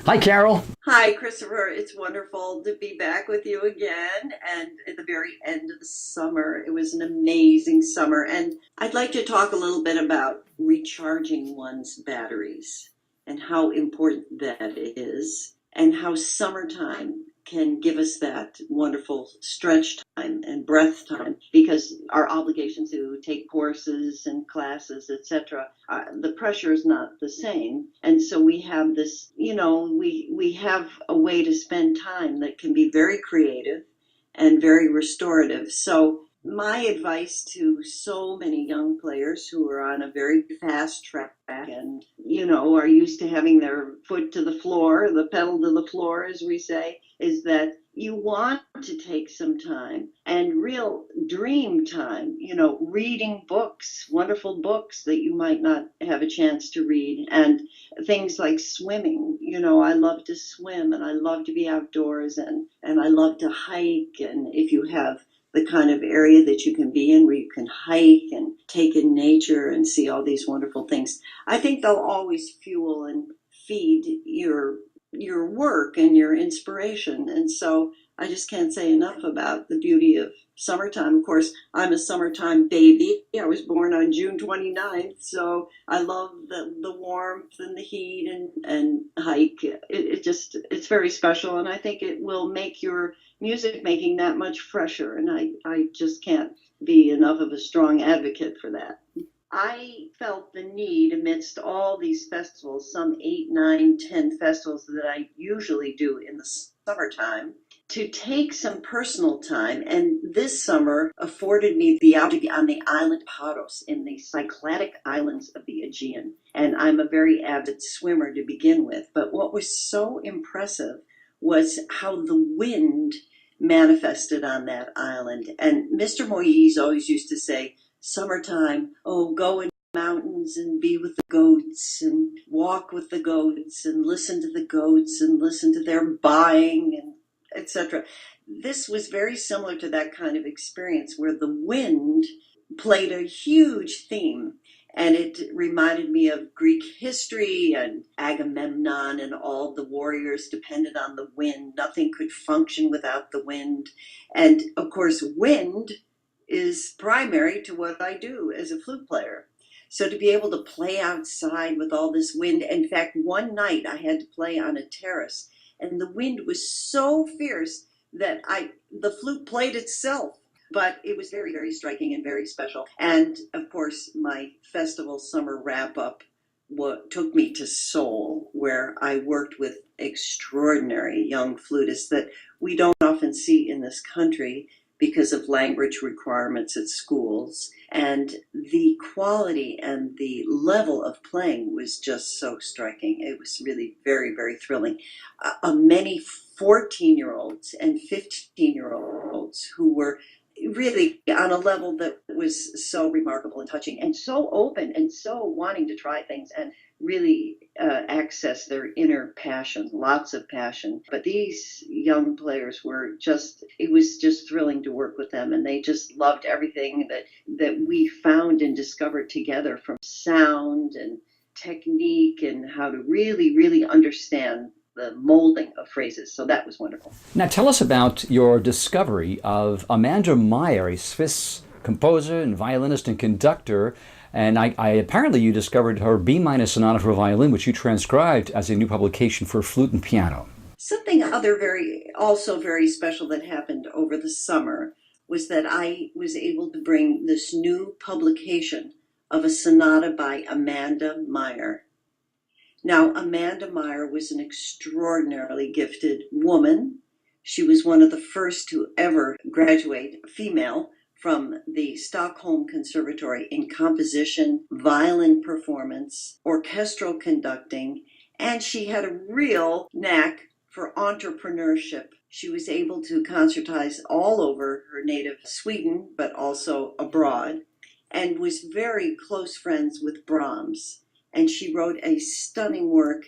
Hi, Carol. Hi, Christopher. It's wonderful to be back with you again. And at the very end of the summer, it was an amazing summer. And I'd like to talk a little bit about recharging one's batteries and how important that is, and how summertime can give us that wonderful stretch time and breath time because our obligations to take courses and classes, etc., the pressure is not the same. And so we have this, we have a way to spend time that can be very creative and very restorative. So my advice to so many young players who are on a very fast track and are used to having their foot to the floor, the pedal to the floor, as we say, is that you want to take some time and real dream time, reading books, wonderful books that you might not have a chance to read, and things like swimming. I love to swim and I love to be outdoors, and I love to hike. And if you have the kind of area that you can be in where you can hike and take in nature and see all these wonderful things, I think they'll always fuel and feed your work and your inspiration. And so I just can't say enough about the beauty of summertime. Of course, I'm a summertime baby. I was born on June 29th, so I love the warmth and the heat and hike. It's very special, and I think it will make your music making that much fresher. And I just can't be enough of a strong advocate for that. I felt the need amidst all these festivals, some 8, 9, 10 festivals that I usually do in the summertime, to take some personal time. And this summer afforded me the opportunity to be on the island Paros in the Cycladic islands of the Aegean. And I'm a very avid swimmer to begin with. But what was so impressive was how the wind manifested on that island. And Mr. Moyes always used to say, summertime, oh, go in the mountains and be with the goats and walk with the goats and listen to the goats and listen to their buying and etc. This was very similar to that kind of experience where the wind played a huge theme. And it reminded me of Greek history and Agamemnon, and all the warriors depended on the wind. Nothing could function without the wind. And of course, wind is primary to what I do as a flute player. So to be able to play outside with all this wind, in fact, one night I had to play on a terrace, and the wind was so fierce that the flute played itself. But it was very, very striking and very special. And of course, my festival summer wrap up took me to Seoul, where I worked with extraordinary young flutists that we don't often see in this country because of language requirements at schools. And the quality and the level of playing was just so striking. It was really very, very thrilling. Many 14-year-olds and 15-year-olds who were really on a level that was so remarkable and touching and so open and so wanting to try things and really access their inner passion, lots of passion. But these young players it was just thrilling to work with them, and they just loved everything that we found and discovered together, from sound and technique and how to really, really understand the molding of phrases. So that was wonderful. Now, tell us about your discovery of Amanda Meyer, a Swiss composer and violinist and conductor. And apparently you discovered her B minor sonata for violin, which you transcribed as a new publication for flute and piano. Something also very special that happened over the summer was that I was able to bring this new publication of a sonata by Amanda Meyer. Now, Amanda Meyer was an extraordinarily gifted woman. She was one of the first to ever graduate, female, from the Stockholm Conservatory in composition, violin performance, orchestral conducting, and she had a real knack for entrepreneurship. She was able to concertize all over her native Sweden, but also abroad, and was very close friends with Brahms. And she wrote a stunning work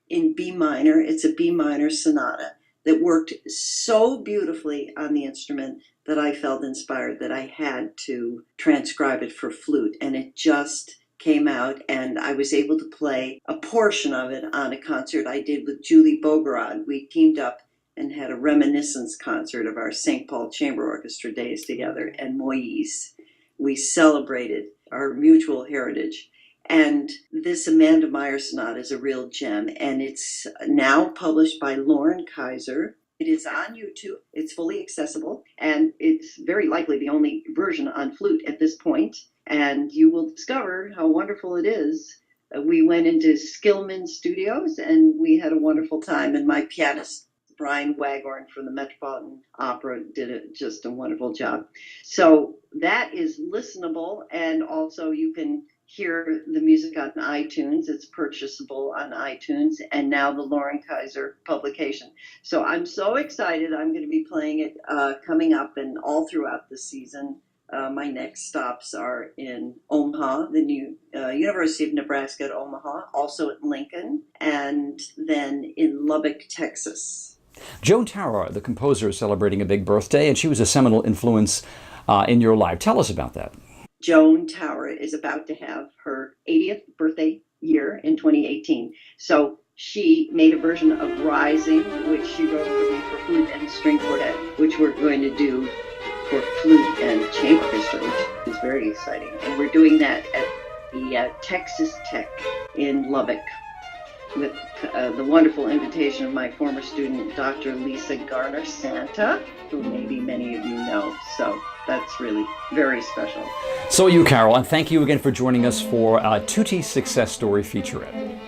in B minor. It's a B minor sonata that worked so beautifully on the instrument that I felt inspired that I had to transcribe it for flute. And it just came out, and I was able to play a portion of it on a concert I did with Julie Bogorod. We teamed up and had a reminiscence concert of our St. Paul Chamber Orchestra days together, and Moïse. We celebrated our mutual heritage. And this Amanda Meyer sonata is a real gem, and it's now published by Lauren Kaiser. It is on YouTube. It's fully accessible, and it's very likely the only version on flute at this point. And you will discover how wonderful it is. We went into Skillman Studios, and we had a wonderful time. And my pianist, Brian Wagorn from the Metropolitan Opera, did just a wonderful job. So that is listenable, and also you can hear the music on iTunes. It's purchasable on iTunes, and now the Lauren Kaiser publication. So I'm so excited. I'm going to be playing it coming up and all throughout the season. My next stops are in Omaha, the new University of Nebraska at Omaha, also at Lincoln, and then in Lubbock, Texas. Joan Tower, the composer, is celebrating a big birthday, and she was a seminal influence in your life. Tell us about that. Joan Tower is about to have her 80th birthday year in 2018. So she made a version of Rising, which she wrote for me for flute and string quartet, which we're going to do for flute and chamber orchestra, which is very exciting. And we're doing that at the Texas Tech in Lubbock with the wonderful invitation of my former student, Dr. Lisa Garner Santa, who maybe many of you know. So that's really very special. So you, Carol, and thank you again for joining us for Tutti Success Story Featurette.